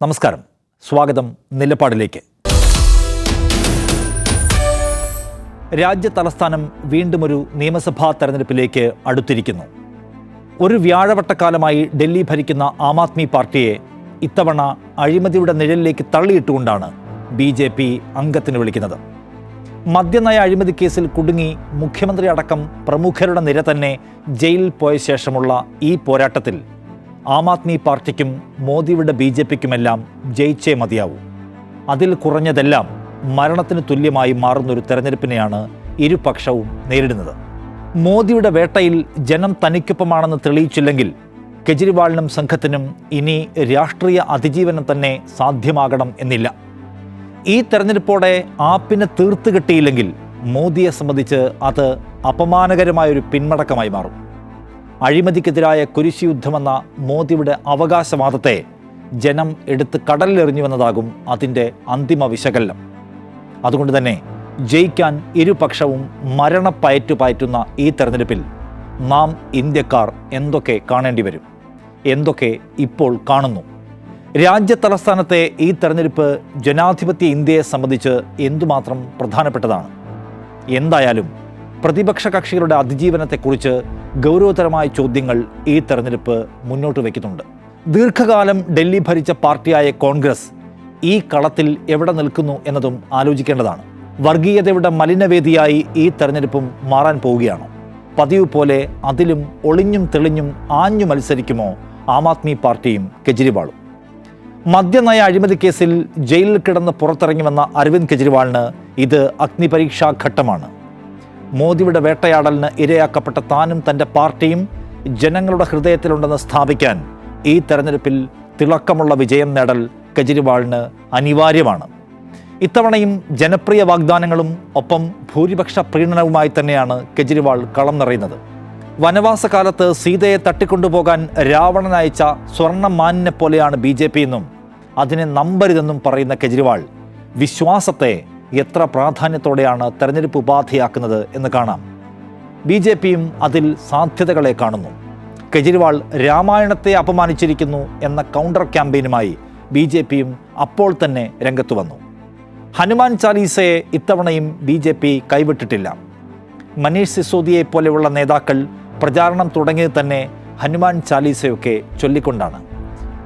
നമസ്കാരം, സ്വാഗതം നിലപാടിലേക്ക്. രാജ്യ തലസ്ഥാനം വീണ്ടും ഒരു നിയമസഭാ തെരഞ്ഞെടുപ്പിലേക്ക് അടുത്തിരിക്കുന്നു. ഒരു വ്യാഴവട്ടക്കാലമായി ഡൽഹി ഭരിക്കുന്ന ആം ആദ്മി പാർട്ടിയെ ഇത്തവണ അഴിമതിയുടെ നിഴലിലേക്ക് തള്ളിയിട്ടുകൊണ്ടാണ് BJP അംഗത്തിന് വിളിക്കുന്നത്. മദ്യനയ അഴിമതി കേസിൽ കുടുങ്ങി മുഖ്യമന്ത്രി അടക്കം പ്രമുഖരുടെ നിര തന്നെ ജയിലിൽ പോയ ശേഷമുള്ള ഈ പോരാട്ടത്തിൽ ആം ആദ്മി പാർട്ടിക്കും മോദിയുടെ BJPക്കുമെല്ലാം ജയിച്ചേ മതിയാവൂ. അതിൽ കുറഞ്ഞതെല്ലാം മരണത്തിന് തുല്യമായി മാറുന്നൊരു തെരഞ്ഞെടുപ്പിനെയാണ് ഇരുപക്ഷവും നേരിടുന്നത്. മോദിയുടെ വേട്ടയിൽ ജനം തനിക്കൊപ്പമാണെന്ന് തെളിയിച്ചില്ലെങ്കിൽ കെജ്രിവാളിനും സംഘത്തിനും ഇനി രാഷ്ട്രീയ അതിജീവനം തന്നെ സാധ്യമാകണം എന്നില്ല. ഈ തെരഞ്ഞെടുപ്പോടെ ആപ്പിനെ തീർത്തു കിട്ടിയില്ലെങ്കിൽ മോദിയെ സംബന്ധിച്ച് അത് അപമാനകരമായൊരു പിന്മടക്കമായി മാറും. അഴിമതിക്കെതിരായ കുരിശുയുദ്ധമെന്ന മോദിയുടെ അവകാശവാദത്തെ ജനം എടുത്ത് കടലിലെറിഞ്ഞുവെന്നതാകും അതിൻ്റെ അന്തിമ വിശകലനം. അതുകൊണ്ട് തന്നെ ജയിക്കാൻ ഇരുപക്ഷവും മരണപ്പയറ്റുപാറ്റുന്ന ഈ തെരഞ്ഞെടുപ്പിൽ നാം ഇന്ത്യക്കാർ എന്തൊക്കെ കാണേണ്ടി വരും, എന്തൊക്കെ ഇപ്പോൾ കാണുന്നു? രാജ്യ തലസ്ഥാനത്തെ ഈ തെരഞ്ഞെടുപ്പ് ജനാധിപത്യ ഇന്ത്യയെ സംബന്ധിച്ച് എന്തുമാത്രം പ്രധാനപ്പെട്ടതാണ്? എന്തായാലും പ്രതിപക്ഷ കക്ഷികളുടെ അതിജീവനത്തെക്കുറിച്ച് ഗൗരവതരമായ ചോദ്യങ്ങൾ ഈ തെരഞ്ഞെടുപ്പ് മുന്നോട്ട് വയ്ക്കുന്നുണ്ട്. ദീർഘകാലം ഡൽഹി ഭരിച്ച പാർട്ടിയായ കോൺഗ്രസ് ഈ കളത്തിൽ എവിടെ നിൽക്കുന്നു എന്നതും ആലോചിക്കേണ്ടതാണ്. വർഗീയതയുടെ മലിനവേദിയായി ഈ തെരഞ്ഞെടുപ്പും മാറാൻ പോവുകയാണ്. പതിവ് പോലെ അതിലും ഒളിഞ്ഞും തെളിഞ്ഞും ആഞ്ഞു മത്സരിക്കുമോ ആം ആദ്മി പാർട്ടിയും കെജ്രിവാളും? മദ്യനയ അഴിമതി കേസിൽ ജയിലിൽ കിടന്ന് പുറത്തിറങ്ങി വന്ന അരവിന്ദ് കെജ്രിവാളിന് ഇത് അഗ്നിപരീക്ഷാ ഘട്ടമാണ്. മോദിയുടെ വേട്ടയാടലിന് ഇരയാക്കപ്പെട്ട താനും തൻ്റെ പാർട്ടിയും ജനങ്ങളുടെ ഹൃദയത്തിലുണ്ടെന്ന് സ്ഥാപിക്കാൻ ഈ തെരഞ്ഞെടുപ്പിൽ തിളക്കമുള്ള വിജയം നേടൽ കെജ്രിവാളിന് അനിവാര്യമാണ്. ഇത്തവണയും ജനപ്രിയ വാഗ്ദാനങ്ങളും ഒപ്പം ഭൂരിപക്ഷ പ്രീണനവുമായി തന്നെയാണ് കെജ്രിവാൾ കളം നിറയുന്നത്. വനവാസകാലത്ത് സീതയെ തട്ടിക്കൊണ്ടുപോകാൻ രാവണൻ അയച്ച സ്വർണ്ണമാനിനെ പോലെയാണ് BJP എന്നും അതിനെ നമ്പരുതെന്നും പറയുന്ന കെജ്രിവാൾ വിശ്വാസത്തെ എത്ര പ്രാധാന്യത്തോടെയാണ് തെരഞ്ഞെടുപ്പ് ഉപാധിയാക്കുന്നത് എന്ന് കാണാം. BJPയും അതിൽ സാധ്യതകളെ കാണുന്നു. കെജ്രിവാൾ രാമായണത്തെ അപമാനിച്ചിരിക്കുന്നു എന്ന കൗണ്ടർ ക്യാമ്പയിനുമായി BJPയും അപ്പോൾ തന്നെ രംഗത്തു വന്നു. ഹനുമാൻ ചാലീസയെ ഇത്തവണയും BJP കൈവിട്ടിട്ടില്ല. മനീഷ് സിസോദിയെ പോലെയുള്ള നേതാക്കൾ പ്രചാരണം തുടങ്ങിയത് തന്നെ ഹനുമാൻ ചാലീസയൊക്കെ ചൊല്ലിക്കൊണ്ടാണ്.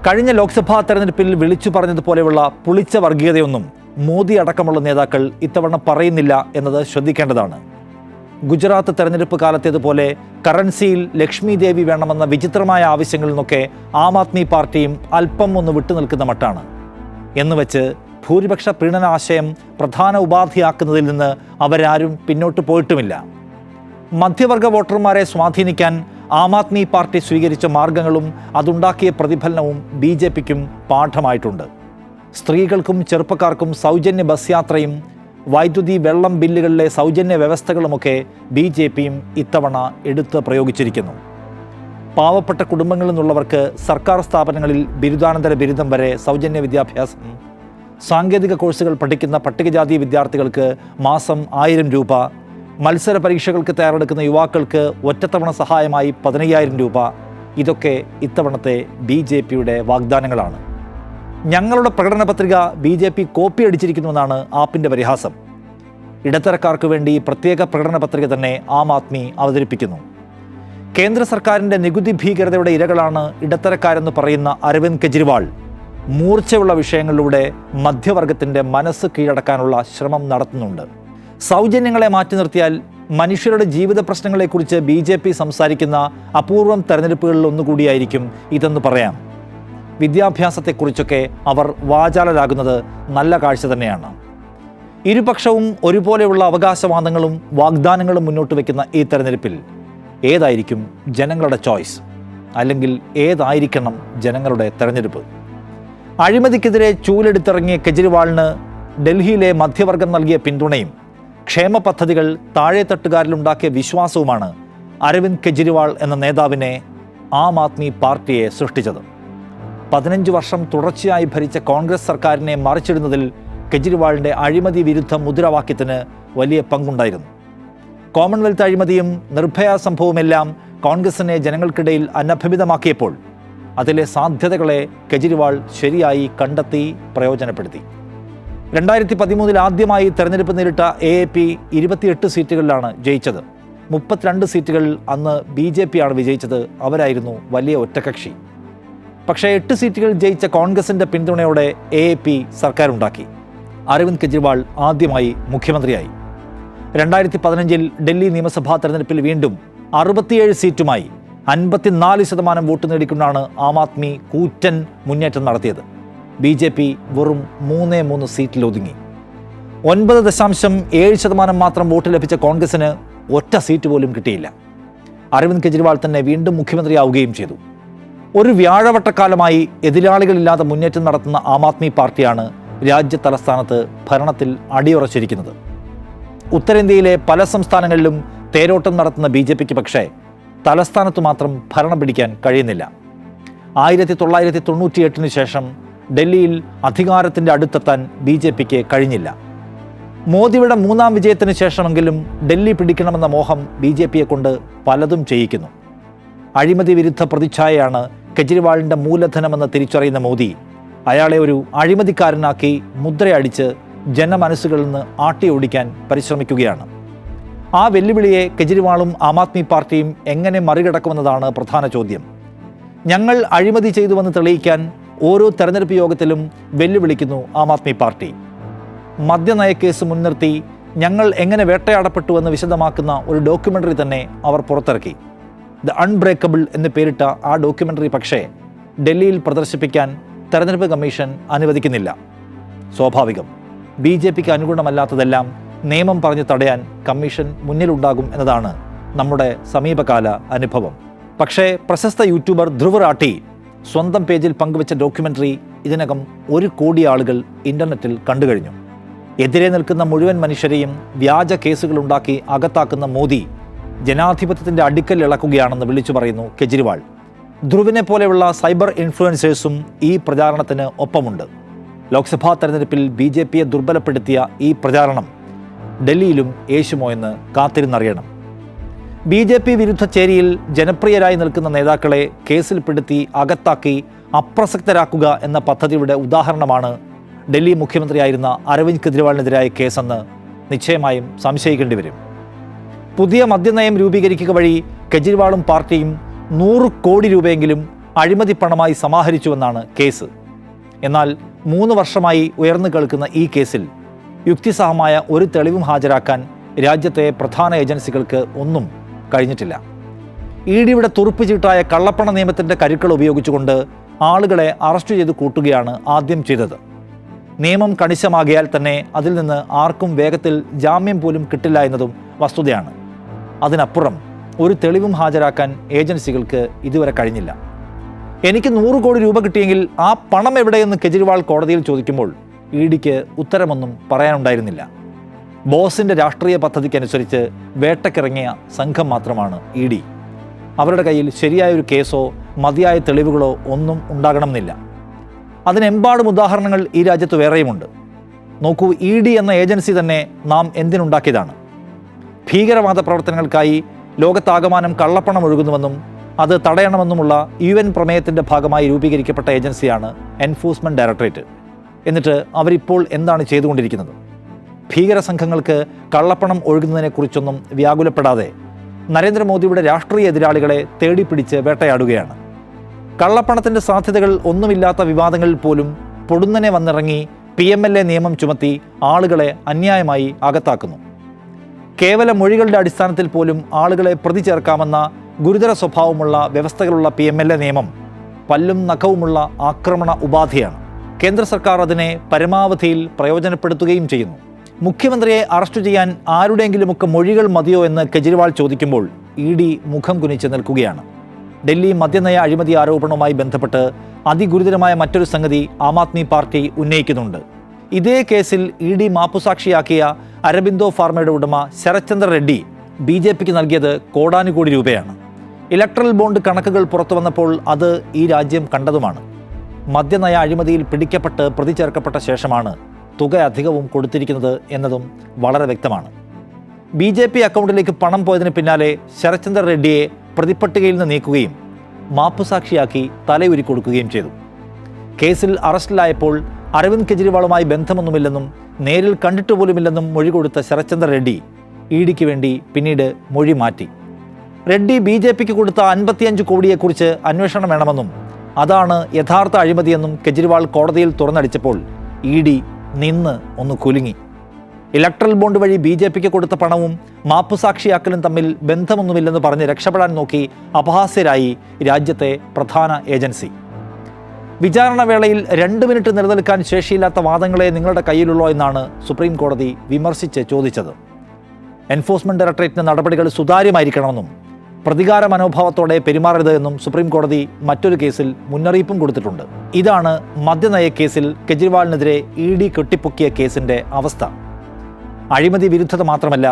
കഴിഞ്ഞ ലോക്സഭാ തെരഞ്ഞെടുപ്പിൽ വിളിച്ചു പറഞ്ഞതുപോലെയുള്ള പുളിച്ച വർഗീയതയൊന്നും മോദി അടക്കമുള്ള നേതാക്കൾ ഇത്തവണ പറയുന്നില്ല എന്നത് ശ്രദ്ധിക്കേണ്ടതാണ്. ഗുജറാത്ത് തെരഞ്ഞെടുപ്പ് കാലത്തേതുപോലെ കറൻസിയിൽ ലക്ഷ്മി ദേവി വേണമെന്ന വിചിത്രമായ ആവശ്യങ്ങളിൽ നിന്നൊക്കെ ആം ആദ്മി പാർട്ടിയും അല്പം ഒന്ന് വിട്ടുനിൽക്കുന്ന മട്ടാണ്. എന്നുവെച്ച് ഭൂരിപക്ഷ പ്രീണന ആശയം പ്രധാന ഉപാധിയാക്കുന്നതിൽ നിന്ന് അവരാരും പിന്നോട്ട് പോയിട്ടുമില്ല. മധ്യവർഗ വോട്ടർമാരെ സ്വാധീനിക്കാൻ ആം ആദ്മി പാർട്ടി സ്വീകരിച്ച മാർഗങ്ങളും അതുണ്ടാക്കിയ പ്രതിഫലനവും BJPക്കും പാഠമായിട്ടുണ്ട്. സ്ത്രീകൾക്കും ചെറുപ്പക്കാർക്കും സൗജന്യ ബസ് യാത്രയും വൈദ്യുതി വെള്ളം ബില്ലുകളിലെ സൗജന്യ വ്യവസ്ഥകളുമൊക്കെ BJPയും ഇത്തവണ എടുത്ത് പ്രയോഗിച്ചിരിക്കുന്നു. പാവപ്പെട്ട കുടുംബങ്ങളിൽ നിന്നുള്ളവർക്ക് സർക്കാർ സ്ഥാപനങ്ങളിൽ ബിരുദാനന്തര ബിരുദം വരെ സൗജന്യ വിദ്യാഭ്യാസം, സാങ്കേതിക കോഴ്സുകൾ പഠിക്കുന്ന പട്ടികജാതി വിദ്യാർത്ഥികൾക്ക് മാസം 1000 രൂപ, മത്സര പരീക്ഷകൾക്ക് തയ്യാറെടുക്കുന്ന യുവാക്കൾക്ക് ഒറ്റത്തവണ സഹായമായി 15,000 രൂപ. ഇതൊക്കെ ഇത്തവണത്തെ BJPയുടെ വാഗ്ദാനങ്ങളാണ്. ഞങ്ങളുടെ പ്രകടന പത്രിക BJP കോപ്പി അടിച്ചിരിക്കുന്നുവെന്നാണ് ആപ്പിൻ്റെ പരിഹാസം. ഇടത്തരക്കാർക്ക് വേണ്ടി പ്രത്യേക പ്രകടന പത്രിക തന്നെ ആം ആദ്മി അവതരിപ്പിക്കുന്നു. കേന്ദ്ര സർക്കാരിൻ്റെ നികുതി ഭീകരതയുടെ ഇരകളാണ് ഇടത്തരക്കാരെന്ന് പറയുന്ന അരവിന്ദ് കെജ്രിവാൾ മൂർച്ചയുള്ള വിഷയങ്ങളിലൂടെ മധ്യവർഗത്തിൻ്റെ മനസ്സ് കീഴടക്കാനുള്ള ശ്രമം നടത്തുന്നുണ്ട്. സൗജന്യങ്ങളെ മാറ്റി നിർത്തിയാൽ മനുഷ്യരുടെ ജീവിത പ്രശ്നങ്ങളെക്കുറിച്ച് BJP സംസാരിക്കുന്ന അപൂർവം തെരഞ്ഞെടുപ്പുകളിൽ ഒന്നുകൂടിയായിരിക്കും ഇതെന്ന് പറയാം. വിദ്യാഭ്യാസത്തെക്കുറിച്ചൊക്കെ അവർ വാചാലരാകുന്നത് നല്ല കാഴ്ച തന്നെയാണ്. ഇരുപക്ഷവും ഒരുപോലെയുള്ള അവകാശവാദങ്ങളും വാഗ്ദാനങ്ങളും മുന്നോട്ട് വയ്ക്കുന്ന ഈ തെരഞ്ഞെടുപ്പിൽ ഏതായിരിക്കും ജനങ്ങളുടെ ചോയ്സ്? അല്ലെങ്കിൽ ഏതായിരിക്കണം ജനങ്ങളുടെ തെരഞ്ഞെടുപ്പ്? അഴിമതിക്കെതിരെ ചൂലെടുത്തിറങ്ങിയ കെജ്രിവാളിന് ഡൽഹിയിലെ മധ്യവർഗം നൽകിയ പിന്തുണയും ക്ഷേമ പദ്ധതികൾ താഴെത്തട്ടുകാരിലുണ്ടാക്കിയ വിശ്വാസവുമാണ് അരവിന്ദ് കെജ്രിവാൾ എന്ന നേതാവിനെ ആം ആദ്മി പാർട്ടിയെ സൃഷ്ടിച്ചത്. 15 വർഷം തുടർച്ചയായി ഭരിച്ച കോൺഗ്രസ് സർക്കാരിനെ മറിച്ചിടുന്നതിൽ കെജ്രിവാളിൻ്റെ അഴിമതി വിരുദ്ധ മുദ്രാവാക്യത്തിന് വലിയ പങ്കുണ്ടായിരുന്നു. കോമൺവെൽത്ത് അഴിമതിയും നിർഭയ സംഭവവുമെല്ലാം കോൺഗ്രസിനെ ജനങ്ങൾക്കിടയിൽ അനഭിമിതമാക്കിയപ്പോൾ അതിലെ സാധ്യതകളെ കെജ്രിവാൾ ശരിയായി കണ്ടെത്തി പ്രയോജനപ്പെടുത്തി. 2013 ആദ്യമായി തെരഞ്ഞെടുപ്പ് നേരിട്ട AAP 28 സീറ്റുകളിലാണ് ജയിച്ചത്. 32 സീറ്റുകളിൽ അന്ന് BJP ആണ് വിജയിച്ചത്. അവരായിരുന്നു വലിയ ഒറ്റകക്ഷി. പക്ഷേ 8 സീറ്റുകൾ ജയിച്ച കോൺഗ്രസിൻ്റെ പിന്തുണയോടെ AAP സർക്കാരുണ്ടാക്കി. അരവിന്ദ് കെജ്രിവാൾ ആദ്യമായി മുഖ്യമന്ത്രിയായി. 2015 ഡൽഹി നിയമസഭാ തെരഞ്ഞെടുപ്പിൽ വീണ്ടും 67 സീറ്റുമായി 54% വോട്ട് നേടിക്കൊണ്ടാണ് ആം ആദ്മി കൂറ്റൻ മുന്നേറ്റം നടത്തിയത്. BJP വെറും 3 സീറ്റിൽ ഒതുങ്ങി. 9.7% മാത്രം വോട്ട് ലഭിച്ച കോൺഗ്രസിന് ഒറ്റ സീറ്റ് പോലും കിട്ടിയില്ല. അരവിന്ദ് കെജ്രിവാൾ തന്നെ വീണ്ടും മുഖ്യമന്ത്രിയാവുകയും ചെയ്തു. ഒരു വ്യാഴവട്ടക്കാലമായി എതിരാളികളില്ലാതെ മുന്നേറ്റം നടത്തുന്ന ആം ആദ്മി പാർട്ടിയാണ് രാജ്യ തലസ്ഥാനത്ത് ഭരണത്തിൽ അടിയുറച്ചിരിക്കുന്നത്. ഉത്തരേന്ത്യയിലെ പല സംസ്ഥാനങ്ങളിലും തേരോട്ടം നടത്തുന്ന BJPക്ക് പക്ഷേ തലസ്ഥാനത്ത് മാത്രം ഭരണം പിടിക്കാൻ കഴിയുന്നില്ല. 1998 ശേഷം ഡൽഹിയിൽ അധികാരത്തിൻ്റെ അടുത്തെത്താൻ BJPക്ക് കഴിഞ്ഞില്ല. മോദിയുടെ 3ാം വിജയത്തിന് ശേഷമെങ്കിലും ഡൽഹി പിടിക്കണമെന്ന മോഹം BJPയെ കൊണ്ട് പലതും ചെയ്യിക്കുന്നു. അഴിമതി വിരുദ്ധ പ്രതിച്ഛായയാണ് കെജ്രിവാളിൻ്റെ മൂലധനമെന്ന് തിരിച്ചറിയുന്ന മോദി അയാളെ ഒരു അഴിമതിക്കാരനാക്കി മുദ്രയടിച്ച് ജനമനസ്സുകളിൽ നിന്ന് ആട്ടിയോടിക്കാൻ പരിശ്രമിക്കുകയാണ്. ആ വെല്ലുവിളിയെ കെജ്രിവാളും ആം ആദ്മി പാർട്ടിയും എങ്ങനെ മറികടക്കുമെന്നതാണ് പ്രധാന ചോദ്യം. ഞങ്ങൾ അഴിമതി ചെയ്തുവെന്ന് തെളിയിക്കാൻ ഓരോ തെരഞ്ഞെടുപ്പ് യോഗത്തിലും വെല്ലുവിളിക്കുന്നു ആം ആദ്മി പാർട്ടി. മദ്യനയക്കേസ് മുൻനിർത്തി ഞങ്ങൾ എങ്ങനെ വേട്ടയാടപ്പെട്ടുവെന്ന് വിശദമാക്കുന്ന ഒരു ഡോക്യുമെൻ്ററി തന്നെ അവർ പുറത്തിറക്കി. ദ അൺബ്രേക്കബിൾ എന്ന് പേരിട്ട ആ ഡോക്യുമെൻ്ററി പക്ഷേ ഡൽഹിയിൽ പ്രദർശിപ്പിക്കാൻ തെരഞ്ഞെടുപ്പ് കമ്മീഷൻ അനുവദിക്കുന്നില്ല. സ്വാഭാവികം. BJPക്ക് അനുകൂലമല്ലാത്തതെല്ലാം നിയമം പറഞ്ഞ് തടയാൻ കമ്മീഷൻ മുന്നിലുണ്ടാകും എന്നതാണ് നമ്മുടെ സമീപകാല അനുഭവം. പക്ഷേ പ്രശസ്ത യൂട്യൂബർ ധ്രുവ് റാഠി സ്വന്തം പേജിൽ പങ്കുവച്ച ഡോക്യുമെൻ്ററി ഇതിനകം 1 കോടി ആളുകൾ ഇൻ്റർനെറ്റിൽ കണ്ടുകഴിഞ്ഞു. എതിരെ നിൽക്കുന്ന മുഴുവൻ മനുഷ്യരെയും വ്യാജ കേസുകളുണ്ടാക്കി അകത്താക്കുന്ന മോദി ജനാധിപത്യത്തിൻ്റെ അടിക്കൽ ഇളക്കുകയാണെന്ന് വിളിച്ചു പറയുന്നു കെജ്രിവാൾ. ധ്രുവിനെ പോലെയുള്ള സൈബർ ഇൻഫ്ലുവൻസേഴ്സും ഈ പ്രചാരണത്തിന് ഒപ്പമുണ്ട്. ലോക്സഭാ തെരഞ്ഞെടുപ്പിൽ BJPയെ ദുർബലപ്പെടുത്തിയ ഈ പ്രചാരണം ഡൽഹിയിലും യേശുമോ എന്ന് കാത്തിരുന്നറിയണം. BJP വിരുദ്ധ ചേരിയിൽ ജനപ്രിയരായി നിൽക്കുന്ന നേതാക്കളെ കേസിൽപ്പെടുത്തി അകത്താക്കി അപ്രസക്തരാക്കുക എന്ന പദ്ധതിയുടെ ഉദാഹരണമാണ് ഡൽഹി മുഖ്യമന്ത്രിയായിരുന്ന അരവിന്ദ് കെജ്രിവാളിനെതിരായ കേസെന്ന് നിശ്ചയമായും സംശയിക്കേണ്ടി വരും. പുതിയ മദ്യനയം രൂപീകരിക്കുക വഴി കെജ്രിവാളും പാർട്ടിയും 100 കോടി രൂപയെങ്കിലും അഴിമതി പണമായി സമാഹരിച്ചുവെന്നാണ് കേസ്. എന്നാൽ 3 വർഷമായി ഉയർന്നു കേൾക്കുന്ന ഈ കേസിൽ യുക്തിസഹമായ ഒരു തെളിവും ഹാജരാക്കാൻ രാജ്യത്തെ പ്രധാന ഏജൻസികൾക്ക് ഒന്നും കഴിഞ്ഞിട്ടില്ല. EDയുടെ തുറുപ്പ് ചീട്ടായ കള്ളപ്പണ നിയമത്തിൻ്റെ കരുക്കൾ ഉപയോഗിച്ചുകൊണ്ട് ആളുകളെ അറസ്റ്റ് ചെയ്ത് കൂട്ടുകയാണ് ആദ്യം ചെയ്തത്. നിയമം കണിശമാകിയാൽ തന്നെ അതിൽ നിന്ന് ആർക്കും വേഗത്തിൽ ജാമ്യം പോലും കിട്ടില്ല എന്നതും വസ്തുതയാണ്. അതിനപ്പുറം ഒരു തെളിവും ഹാജരാക്കാൻ ഏജൻസികൾക്ക് ഇതുവരെ കഴിഞ്ഞില്ല. എനിക്ക് 100 കോടി രൂപ കിട്ടിയെങ്കിൽ ആ പണം എവിടെയെന്ന് കെജ്രിവാൾ കോടതിയിൽ ചോദിക്കുമ്പോൾ EDക്ക് ഉത്തരമൊന്നും പറയാനുണ്ടായിരുന്നില്ല. ബോസിൻ്റെ രാഷ്ട്രീയ പദ്ധതിക്കനുസരിച്ച് വേട്ടക്കിറങ്ങിയ സംഘം മാത്രമാണ് ED. അവരുടെ കയ്യിൽ ശരിയായൊരു കേസോ മതിയായ തെളിവുകളോ ഒന്നും ഉണ്ടാകണമെന്നില്ല. അതിനെമ്പാടും ഉദാഹരണങ്ങൾ ഈ രാജ്യത്ത് വേറെയുമുണ്ട്. നോക്കൂ, ED എന്ന ഏജൻസി തന്നെ നാം എന്തിനുണ്ടാക്കിയതാണ്? ഭീകരവാദ പ്രവർത്തനങ്ങൾക്കായി ലോകത്താകമാനം കള്ളപ്പണം ഒഴുകുന്നുവെന്നും അത് തടയണമെന്നുമുള്ള UN പ്രമേയത്തിൻ്റെ ഭാഗമായി രൂപീകരിക്കപ്പെട്ട ഏജൻസിയാണ് എൻഫോഴ്സ്മെൻറ്റ് ഡയറക്ടറേറ്റ്. എന്നിട്ട് അവരിപ്പോൾ എന്താണ് ചെയ്തുകൊണ്ടിരിക്കുന്നത്? ഭീകര സംഘങ്ങൾക്ക് കള്ളപ്പണം ഒഴുകുന്നതിനെക്കുറിച്ചൊന്നും വ്യാകുലപ്പെടാതെ നരേന്ദ്രമോദിയുടെ രാഷ്ട്രീയ എതിരാളികളെ തേടിപ്പിടിച്ച് വേട്ടയാടുകയാണ്. കള്ളപ്പണത്തിൻ്റെ സാധ്യതകൾ ഒന്നുമില്ലാത്ത വിവാദങ്ങളിൽ പോലും പൊടുന്നനെ വന്നിറങ്ങി PMLA നിയമം ചുമത്തി ആളുകളെ അന്യായമായി അകത്താക്കുന്നു. കേവല മൊഴികളുടെ അടിസ്ഥാനത്തിൽ പോലും ആളുകളെ പ്രതി ചേർക്കാമെന്ന ഗുരുതര സ്വഭാവമുള്ള വ്യവസ്ഥകളുള്ള PMLA നിയമം പല്ലും നഖവുമുള്ള ആക്രമണ ഉപാധിയാണ്. കേന്ദ്ര സർക്കാർ അതിനെ പരമാവധിയിൽ പ്രയോജനപ്പെടുത്തുകയും ചെയ്യുന്നു. മുഖ്യമന്ത്രിയെ അറസ്റ്റ് ചെയ്യാൻ ആരുടെയെങ്കിലുമൊക്കെ മൊഴികൾ മതിയോ എന്ന് കെജ്രിവാൾ ചോദിക്കുമ്പോൾ ED മുഖം കുനിച്ച് നിൽക്കുകയാണ്. ഡൽഹി മദ്യനയ അഴിമതി ആരോപണവുമായി ബന്ധപ്പെട്ട് അതിഗുരുതരമായ മറ്റൊരു സംഗതി ആം ആദ്മി പാർട്ടി ഉന്നയിക്കുന്നുണ്ട്. ഇതേ കേസിൽ ED മാപ്പുസാക്ഷിയാക്കിയ അരബിന്ദോ ഫാർമയുടെ ഉടമ ശരത്ചന്ദ്ര റെഡ്ഡി BJPക്ക് നൽകിയത് കോടാനുകോടി രൂപയാണ്. ഇലക്ട്രൽ ബോണ്ട് കണക്കുകൾ പുറത്തു വന്നപ്പോൾ അത് ഈ രാജ്യം കണ്ടതുമാണ്. മദ്യനയ അഴിമതിയിൽ പിടിക്കപ്പെട്ട് പ്രതി ചേർക്കപ്പെട്ട ശേഷമാണ് തുക അധികവും കൊടുത്തിരിക്കുന്നത് എന്നതും വളരെ വ്യക്തമാണ്. BJP അക്കൗണ്ടിലേക്ക് പണം പോയതിന് പിന്നാലെ ശരത്ചന്ദ്ര റെഡ്ഡിയെ പ്രതിപ്പട്ടികയിൽ നിന്ന് നീക്കുകയും മാപ്പുസാക്ഷിയാക്കി തലയുരുക്കൊടുക്കുകയും ചെയ്തു. കേസിൽ അറസ്റ്റിലായപ്പോൾ അരവിന്ദ് കെജ്രിവാളുമായി ബന്ധമൊന്നുമില്ലെന്നും നേരിൽ കണ്ടിട്ട് പോലുമില്ലെന്നും മൊഴി കൊടുത്ത ശരത്ചന്ദ്ര റെഡ്ഡി ഇഡിക്ക് വേണ്ടി പിന്നീട് മൊഴി മാറ്റി. റെഡ്ഡി BJPക്ക് കൊടുത്ത 55 കോടിയെക്കുറിച്ച് അന്വേഷണം വേണമെന്നും അതാണ് യഥാർത്ഥ അഴിമതിയെന്നും കെജ്രിവാൾ കോടതിയിൽ തുറന്നടിച്ചപ്പോൾ ഇഡി നിന്ന് ഒന്ന് കുലുങ്ങി. ഇലക്ട്രൽ ബോണ്ട് വഴി BJPക്ക് കൊടുത്ത പണവും മാപ്പുസാക്ഷിയാക്കലും തമ്മിൽ ബന്ധമൊന്നുമില്ലെന്ന് പറഞ്ഞ് രക്ഷപ്പെടാൻ നോക്കി അപഹാസ്യരായി രാജ്യത്തെ പ്രധാന ഏജൻസി. വിചാരണ വേളയിൽ 2 മിനിറ്റ് നിലനിൽക്കാൻ ശേഷിയില്ലാത്ത വാദങ്ങളെ നിങ്ങളുടെ കയ്യിലുള്ളോ എന്നാണ് സുപ്രീം കോടതി വിമർശിച്ച് ചോദിച്ചത്. എൻഫോഴ്സ്മെന്റ് ഡയറക്ടറേറ്റിന്റെ നടപടികൾ സുതാര്യമായിരിക്കണമെന്നും പ്രതികാര മനോഭാവത്തോടെ പെരുമാറരുത് എന്നും സുപ്രീം കോടതി മറ്റൊരു കേസിൽ മുന്നറിയിപ്പും കൊടുത്തിട്ടുണ്ട്. ഇതാണ് മദ്യനയ കേസിൽ കെജ്രിവാളിനെതിരെ ഇഡി കെട്ടിപ്പൊക്കിയ കേസിന്റെ അവസ്ഥ. അഴിമതി വിരുദ്ധത മാത്രമല്ല,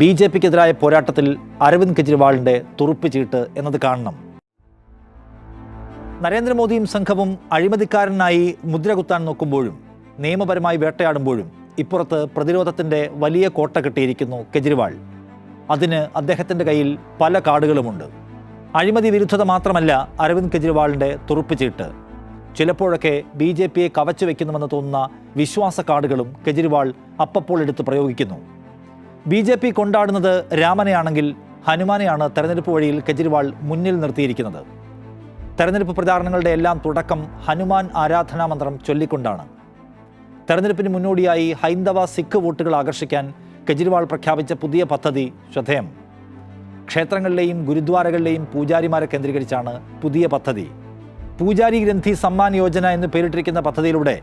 BJPക്കെതിരായ പോരാട്ടത്തിൽ അരവിന്ദ് കെജ്രിവാളിന്റെ തുറുപ്പ് ചീട്ട് എന്നത് കാണണം. നരേന്ദ്രമോദിയും സംഘവും അഴിമതിക്കാരനായി മുദ്രകുത്താൻ നോക്കുമ്പോഴും നിയമപരമായി വേട്ടയാടുമ്പോഴും ഇപ്പുറത്ത് പ്രതിരോധത്തിൻ്റെ വലിയ കോട്ട കെട്ടിയിരിക്കുന്നു കെജ്രിവാൾ. അതിന് അദ്ദേഹത്തിൻ്റെ കയ്യിൽ പല കാർഡുകളുമുണ്ട്. അഴിമതി വിരുദ്ധത മാത്രമല്ല അരവിന്ദ് കെജ്രിവാളിൻ്റെ തുറുപ്പ് ചീട്ട്. ചിലപ്പോഴൊക്കെ BJPയെ കവച്ചു വയ്ക്കുന്നുവെന്ന് തോന്നുന്ന വിശ്വാസ കാർഡുകളും കെജ്രിവാൾ അപ്പപ്പോൾ എടുത്ത് പ്രയോഗിക്കുന്നു. BJP കൊണ്ടാടുന്നത് രാമനെയാണെങ്കിൽ ഹനുമാനെയാണ് തെരഞ്ഞെടുപ്പ് വഴിയിൽ കെജ്രിവാൾ മുന്നിൽ നിർത്തിയിരിക്കുന്നത്. തെരഞ്ഞെടുപ്പ് പ്രചാരണങ്ങളുടെ എല്ലാം തുടക്കം ഹനുമാൻ ആരാധനാ മന്ത്രം ചൊല്ലിക്കൊണ്ടാണ്. തെരഞ്ഞെടുപ്പിന് മുന്നോടിയായി ഹൈന്ദവ സിഖ് വോട്ടുകൾ ആകർഷിക്കാൻ കെജ്രിവാൾ പ്രഖ്യാപിച്ച പുതിയ പദ്ധതി ശ്രദ്ധേയം. ക്ഷേത്രങ്ങളിലെയും ഗുരുദ്വാരകളിലെയും പൂജാരിമാരെ കേന്ദ്രീകരിച്ചാണ് പുതിയ പദ്ധതി. പൂജാരി ഗ്രന്ഥി സമ്മാൻ യോജന എന്ന് പേരിട്ടിരിക്കുന്ന പദ്ധതിയിലൂടെ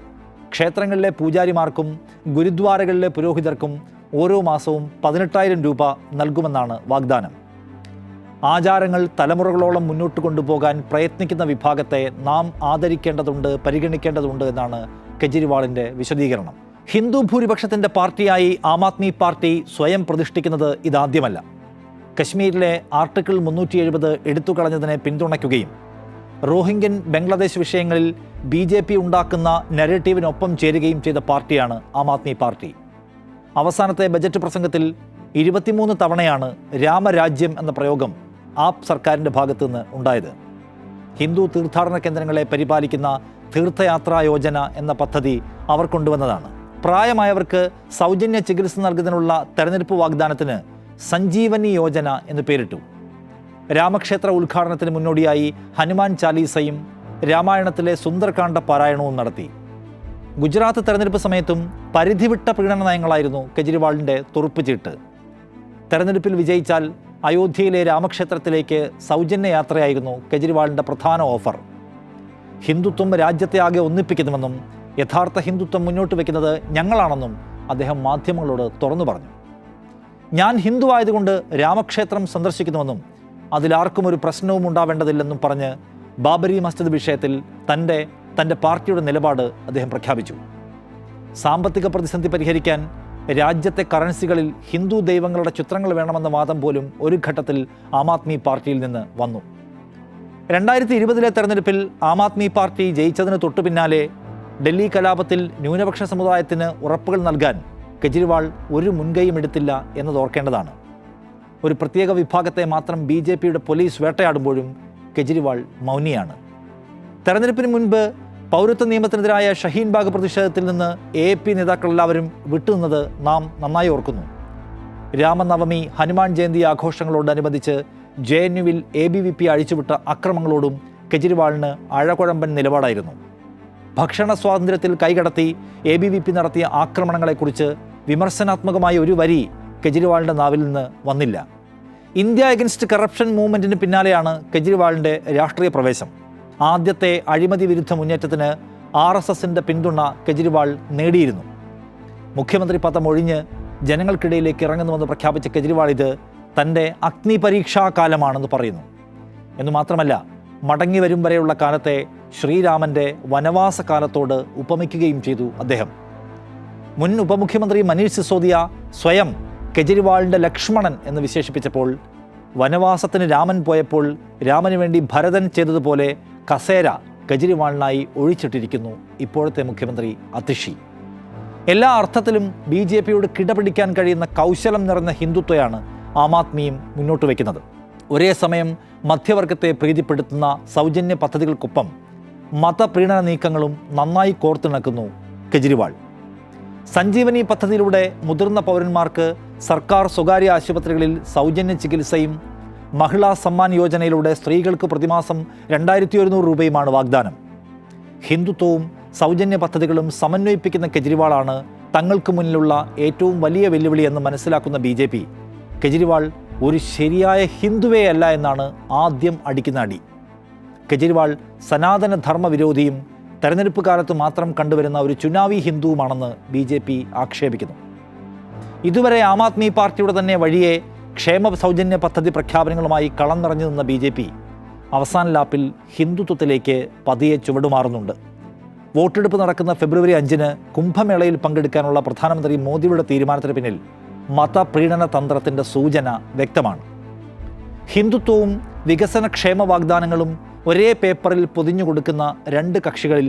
ക്ഷേത്രങ്ങളിലെ പൂജാരിമാർക്കും ഗുരുദ്വാരകളിലെ പുരോഹിതർക്കും ഓരോ മാസവും 18,000 രൂപ നൽകുമെന്നാണ് വാഗ്ദാനം. ആചാരങ്ങൾ തലമുറകളോളം മുന്നോട്ട് കൊണ്ടുപോകാൻ പ്രയത്നിക്കുന്ന വിഭാഗത്തെ നാം ആദരിക്കേണ്ടതുണ്ട്, പരിഗണിക്കേണ്ടതുണ്ട് എന്നാണ് കെജ്രിവാളിൻ്റെ വിശദീകരണം. ഹിന്ദു ഭൂരിപക്ഷത്തിൻ്റെ പാർട്ടിയായി ആം ആദ്മി പാർട്ടി സ്വയം പ്രതിഷ്ഠിക്കുന്നത് ഇതാദ്യമല്ല. കശ്മീരിലെ ആർട്ടിക്കിൾ 370 എടുത്തുകളഞ്ഞതിനെ പിന്തുണയ്ക്കുകയും റോഹിംഗ്യൻ ബംഗ്ലാദേശ് വിഷയങ്ങളിൽ BJP ഉണ്ടാക്കുന്ന നരേറ്റീവിനൊപ്പം ചേരുകയും ചെയ്ത പാർട്ടിയാണ് ആം ആദ്മി പാർട്ടി. അവസാനത്തെ ബജറ്റ് പ്രസംഗത്തിൽ 23 തവണയാണ് രാമരാജ്യം എന്ന പ്രയോഗം ആപ്പ് സർക്കാരിൻ്റെ ഭാഗത്തു നിന്ന് ഉണ്ടായത്. ഹിന്ദു തീർത്ഥാടന കേന്ദ്രങ്ങളെ പരിപാലിക്കുന്ന തീർത്ഥയാത്രാ യോജന എന്ന പദ്ധതി അവർ കൊണ്ടുവന്നതാണ്. പ്രായമായവർക്ക് സൗജന്യ ചികിത്സ നൽകുന്നതിനുള്ള തെരഞ്ഞെടുപ്പ് വാഗ്ദാനത്തിന് സഞ്ജീവനി യോജന എന്ന് പേരിട്ടു. രാമക്ഷേത്ര ഉദ്ഘാടനത്തിന് മുന്നോടിയായി ഹനുമാൻ ചാലീസയും രാമായണത്തിലെ സുന്ദർകാണ്ഡ പാരായണവും നടത്തി. ഗുജറാത്ത് തെരഞ്ഞെടുപ്പ് സമയത്തും പരിധിവിട്ട പ്രീണന നയങ്ങളായിരുന്നു കെജ്രിവാളിൻ്റെ തുറുപ്പ് ചീട്ട്. തെരഞ്ഞെടുപ്പിൽ വിജയിച്ചാൽ അയോധ്യയിലെ രാമക്ഷേത്രത്തിലേക്ക് സൗജന്യ യാത്രയായിരുന്നു കെജ്രിവാളിൻ്റെ പ്രധാന ഓഫർ. ഹിന്ദുത്വം രാജ്യത്തെ ആകെ ഒന്നിപ്പിക്കുന്നുവെന്നും യഥാർത്ഥ ഹിന്ദുത്വം മുന്നോട്ട് വയ്ക്കുന്നത് ഞങ്ങളാണെന്നും അദ്ദേഹം മാധ്യമങ്ങളോട് തുറന്നു പറഞ്ഞു. ഞാൻ ഹിന്ദു ആയതുകൊണ്ട് രാമക്ഷേത്രം സന്ദർശിക്കുന്നുവെന്നും അതിലാർക്കും ഒരു പ്രശ്നവും ഉണ്ടാവേണ്ടതില്ലെന്നും പറഞ്ഞ് ബാബരി മസ്ജിദ് വിഷയത്തിൽ തൻ്റെ പാർട്ടിയുടെ നിലപാട് അദ്ദേഹം പ്രഖ്യാപിച്ചു. സാമ്പത്തിക പ്രതിസന്ധി പരിഹരിക്കാൻ രാജ്യത്തെ കറൻസികളിൽ ഹിന്ദു ദൈവങ്ങളുടെ ചിത്രങ്ങൾ വേണമെന്ന വാദം പോലും ഒരു ഘട്ടത്തിൽ ആം ആദ്മി പാർട്ടിയിൽ നിന്ന് വന്നു. 2020 തെരഞ്ഞെടുപ്പിൽ ആം ആദ്മി പാർട്ടി ജയിച്ചതിന് തൊട്ടു പിന്നാലെ ഡൽഹി കലാപത്തിൽ ന്യൂനപക്ഷ സമുദായത്തിന് ഉറപ്പുകൾ നൽകാൻ കെജ്രിവാൾ ഒരു മുൻകൈയും എടുത്തില്ല എന്നത് ഓർക്കേണ്ടതാണ്. ഒരു പ്രത്യേക വിഭാഗത്തെ മാത്രം BJPയുടെ പോലീസ് വേട്ടയാടുമ്പോഴും കെജ്രിവാൾ മൗനിയാണ്. തെരഞ്ഞെടുപ്പിന് മുൻപ് പൗരത്വ നിയമത്തിനെതിരായ ഷഹീൻ ബാഗ് പ്രതിഷേധത്തിൽ നിന്ന് AAP നേതാക്കളെല്ലാവരും വിട്ടുനിന്നത് നാം നന്നായി ഓർക്കുന്നു. രാമനവമി, ഹനുമാൻ ജയന്തി ആഘോഷങ്ങളോടനുബന്ധിച്ച് JNUവിൽ ABVP അഴിച്ചുവിട്ട അക്രമങ്ങളോടും കെജ്രിവാളിന് അഴകുഴമ്പൻ നിലപാടായിരുന്നു. ഭക്ഷണ സ്വാതന്ത്ര്യത്തിൽ കൈകടത്തി ABVP നടത്തിയ ആക്രമണങ്ങളെക്കുറിച്ച് വിമർശനാത്മകമായ ഒരു വരി കെജ്രിവാളിൻ്റെ നാവിൽ നിന്ന് വന്നില്ല. ഇന്ത്യ അഗൻസ്റ്റ് കറപ്ഷൻ മൂവ്മെൻറ്റിന് പിന്നാലെയാണ് കെജ്രിവാളിൻ്റെ രാഷ്ട്രീയ പ്രവേശം. ആദ്യത്തെ അഴിമതി വിരുദ്ധ മുന്നേറ്റത്തിന് RSSൻ്റെ പിന്തുണ കെജ്രിവാൾ നേടിയിരുന്നു. മുഖ്യമന്ത്രി പദം ഒഴിഞ്ഞ് ജനങ്ങൾക്കിടയിലേക്ക് ഇറങ്ങുന്നുവെന്ന് പ്രഖ്യാപിച്ച കെജ്രിവാൾ ഇത് തൻ്റെ അഗ്നി പരീക്ഷാകാലമാണെന്ന് പറയുന്നു. എന്നുമാത്രമല്ല, മടങ്ങി വരും വരെയുള്ള കാലത്തെ ശ്രീരാമൻ്റെ വനവാസ കാലത്തോട് ഉപമിക്കുകയും ചെയ്തു അദ്ദേഹം. മുൻ ഉപമുഖ്യമന്ത്രി മനീഷ് സിസോദിയ സ്വയം കെജ്രിവാളിൻ്റെ ലക്ഷ്മണൻ എന്ന് വിശേഷിപ്പിച്ചപ്പോൾ വനവാസത്തിന് രാമൻ പോയപ്പോൾ രാമന് വേണ്ടി ഭരതൻ ചെയ്തതുപോലെ കസേര കെജ്രിവാളിനായി ഒഴിച്ചിട്ടിരിക്കുന്നു ഇപ്പോഴത്തെ മുഖ്യമന്ത്രി അതിഷി. എല്ലാ അർത്ഥത്തിലും BJPയോട് കിടപിടിക്കാൻ കഴിയുന്ന കൗശലം നിറഞ്ഞ ഹിന്ദുത്വയാണ് ആം ആദ്മിയും മുന്നോട്ട് വയ്ക്കുന്നത്. ഒരേ സമയം മധ്യവർഗത്തെ പ്രീതിപ്പെടുത്തുന്ന സൗജന്യ പദ്ധതികൾക്കൊപ്പം മതപ്രീണന നീക്കങ്ങളും നന്നായി കോർത്തിണക്കുന്നു കെജ്രിവാൾ. സഞ്ജീവനി പദ്ധതിയിലൂടെ മുതിർന്ന പൗരന്മാർക്ക് സർക്കാർ സ്വകാര്യ ആശുപത്രികളിൽ സൗജന്യ ചികിത്സയും മഹിളാ സമ്മാൻ യോജനയിലൂടെ സ്ത്രീകൾക്ക് പ്രതിമാസം 2100 രൂപയുമാണ് വാഗ്ദാനം. ഹിന്ദുത്വവും സൗജന്യ പദ്ധതികളും സമന്വയിപ്പിക്കുന്ന കെജ്രിവാളാണ് തങ്ങൾക്ക് മുന്നിലുള്ള ഏറ്റവും വലിയ വെല്ലുവിളി എന്ന് മനസ്സിലാക്കുന്ന BJP കെജ്രിവാൾ ഒരു ശരിയായ ഹിന്ദുവേ അല്ല എന്നാണ് ആദ്യം അടിക്കുന്ന അടി. കെജ്രിവാൾ സനാതന ധർമ്മ വിരോധിയും തെരഞ്ഞെടുപ്പ് കാലത്ത് മാത്രം കണ്ടുവരുന്ന ഒരു ചുനാവി ഹിന്ദുവുമാണെന്ന് BJP ആക്ഷേപിക്കുന്നു. ഇതുവരെ ആം ആദ്മി പാർട്ടിയുടെ തന്നെ വഴിയെ ക്ഷേമ സൗജന്യ പദ്ധതി പ്രഖ്യാപനങ്ങളുമായി കളം നിറഞ്ഞു നിന്ന BJP അവസാന ലാപ്പിൽ ഹിന്ദുത്വത്തിലേക്ക് പതിയെ ചുവടുമാറുന്നുണ്ട്. വോട്ടെടുപ്പ് നടക്കുന്ന ഫെബ്രുവരി 5-ന് കുംഭമേളയിൽ പങ്കെടുക്കാനുള്ള പ്രധാനമന്ത്രി മോദിയുടെ തീരുമാനത്തിന് പിന്നിൽ മതപ്രീണന തന്ത്രത്തിൻ്റെ സൂചന വ്യക്തമാണ്. ഹിന്ദുത്വവും വികസനക്ഷേമ വാഗ്ദാനങ്ങളും ഒരേ പേപ്പറിൽ പൊതിഞ്ഞു കൊടുക്കുന്ന രണ്ട് കക്ഷികളിൽ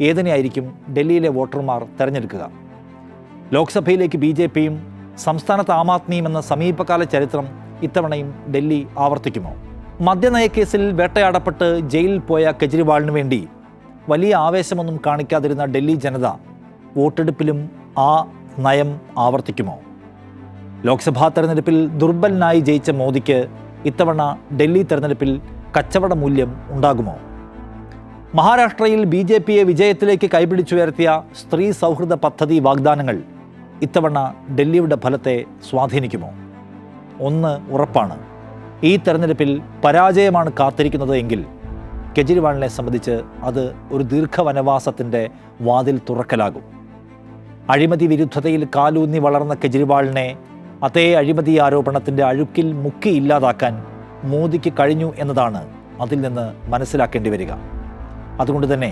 ഏതിനെയായിരിക്കും ഡൽഹിയിലെ വോട്ടർമാർ തെരഞ്ഞെടുക്കുക? ലോക്സഭയിലേക്ക് BJPയും സംസ്ഥാനത്ത് ആം ആദ്മിയും എന്ന സമീപകാല ചരിത്രം ഇത്തവണയും ഡൽഹി ആവർത്തിക്കുമോ? മദ്യനയക്കേസിൽ വേട്ടയാടപ്പെട്ട് ജയിലിൽ പോയ കെജ്രിവാളിന് വേണ്ടി വലിയ ആവേശമൊന്നും കാണിക്കാതിരുന്ന ഡൽഹി ജനത വോട്ടെടുപ്പിലും ആ നയം ആവർത്തിക്കുമോ? ലോക്സഭാ തെരഞ്ഞെടുപ്പിൽ ദുർബലനായി ജയിച്ച മോദിക്ക് ഇത്തവണ ഡൽഹി തെരഞ്ഞെടുപ്പിൽ കച്ചവട മൂല്യം ഉണ്ടാകുമോ? മഹാരാഷ്ട്രയിൽ BJPയെ വിജയത്തിലേക്ക് കൈപിടിച്ചുയർത്തിയ സ്ത്രീ സൗഹൃദ പദ്ധതി വാഗ്ദാനങ്ങൾ ഇത്തവണ ഡൽഹിയുടെ ഫലത്തെ സ്വാധീനിക്കുമോ? ഒന്ന് ഉറപ്പാണ്, ഈ തെരഞ്ഞെടുപ്പിൽ പരാജയമാണ് കാത്തിരിക്കുന്നത് എങ്കിൽ കെജ്രിവാളിനെ സംബന്ധിച്ച് അത് ഒരു ദീർഘവനവാസത്തിൻ്റെ വാതിൽ തുറക്കലാകും. അഴിമതി വിരുദ്ധതയിൽ കാലൂന്നി വളർന്ന കെജ്രിവാളിനെ അതേ അഴിമതി ആരോപണത്തിൻ്റെ അഴുക്കിൽ മുക്കി ഇല്ലാതാക്കാൻ മോദിക്ക് കഴിഞ്ഞു എന്നതാണ് അതിൽ നിന്ന് മനസ്സിലാക്കേണ്ടി വരിക. അതുകൊണ്ട് തന്നെ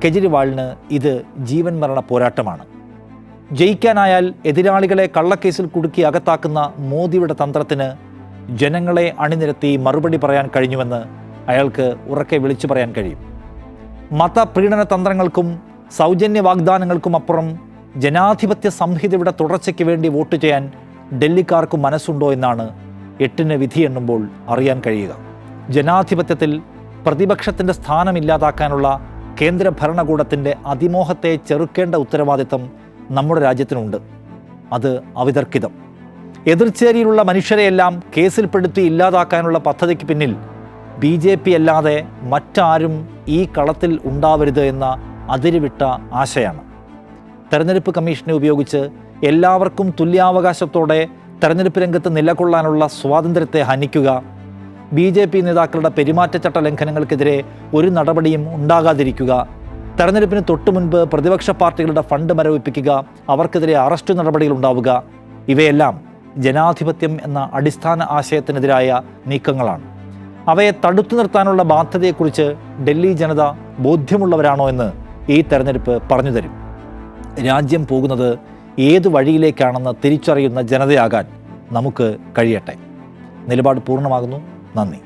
കെജ്രിവാളിന് ഇത് ജീവൻ മരണ പോരാട്ടമാണ്. ജയിക്കാനായാൽ എതിരാളികളെ കള്ളക്കേസിൽ കുടുക്കി അകത്താക്കുന്ന മോദിയുടെ തന്ത്രത്തിന് ജനങ്ങളെ അണിനിരത്തി മറുപടി പറയാൻ കഴിഞ്ഞുവെന്ന് അയാൾക്ക് ഉറക്കെ വിളിച്ചു പറയാൻ കഴിയും. മതപ്രീണന തന്ത്രങ്ങൾക്കും സൗജന്യ വാഗ്ദാനങ്ങൾക്കും അപ്പുറം ജനാധിപത്യ സംഹിതയുടെ തുടർച്ചയ്ക്ക് വേണ്ടി വോട്ട് ചെയ്യാൻ ഡൽഹിക്കാർക്ക് മനസ്സുണ്ടോ എന്നാണ് 8-ന് വിധി എണ്ണുമ്പോൾ അറിയാൻ കഴിയുക. ജനാധിപത്യത്തിൽ പ്രതിപക്ഷത്തിൻ്റെ സ്ഥാനമില്ലാതാക്കാനുള്ള കേന്ദ്ര ഭരണകൂടത്തിൻ്റെ അതിമോഹത്തെ ചെറുക്കേണ്ട ഉത്തരവാദിത്തം നമ്മുടെ രാജ്യത്തിനുണ്ട്. അത് അവിതർക്കിതം. എതിർച്ചേരിയിലുള്ള മനുഷ്യരെയെല്ലാം കേസിൽപ്പെടുത്തി ഇല്ലാതാക്കാനുള്ള പദ്ധതിക്ക് പിന്നിൽ BJP അല്ലാതെ മറ്റാരും ഈ കളത്തിൽ ഉണ്ടാവരുത് എന്ന അതിരുവിട്ട ആശയാണ്. തെരഞ്ഞെടുപ്പ് കമ്മീഷനെ ഉപയോഗിച്ച് എല്ലാവർക്കും തുല്യാവകാശത്തോടെ തെരഞ്ഞെടുപ്പ് രംഗത്ത് നിലകൊള്ളാനുള്ള സ്വാതന്ത്ര്യത്തെ ഹനിക്കുക, BJP നേതാക്കളുടെ പെരുമാറ്റച്ചട്ട ലംഘനങ്ങൾക്കെതിരെ ഒരു നടപടിയും ഉണ്ടാകാതിരിക്കുക, തെരഞ്ഞെടുപ്പിന് തൊട്ടു മുൻപ് പ്രതിപക്ഷ പാർട്ടികളുടെ ഫണ്ട് മരവിപ്പിക്കുക, അവർക്കെതിരെ അറസ്റ്റ് നടപടികൾ ഉണ്ടാവുക, ഇവയെല്ലാം ജനാധിപത്യം എന്ന അടിസ്ഥാന ആശയത്തിനെതിരായ നീക്കങ്ങളാണ്. അവയെ തടുത്തു നിർത്താനുള്ള ബാധ്യതയെക്കുറിച്ച് ഡൽഹി ജനത ബോധ്യമുള്ളവരാണോ എന്ന് ഈ തെരഞ്ഞെടുപ്പ് പറഞ്ഞു തരും. രാജ്യം പോകുന്നത് ഏതു വഴിയിലേക്കാണെന്ന് തിരിച്ചറിയുന്ന ജനതയാകാൻ നമുക്ക് കഴിയട്ടെ. നിലപാട് പൂർണ്ണമാകുന്നു. നന്ദി.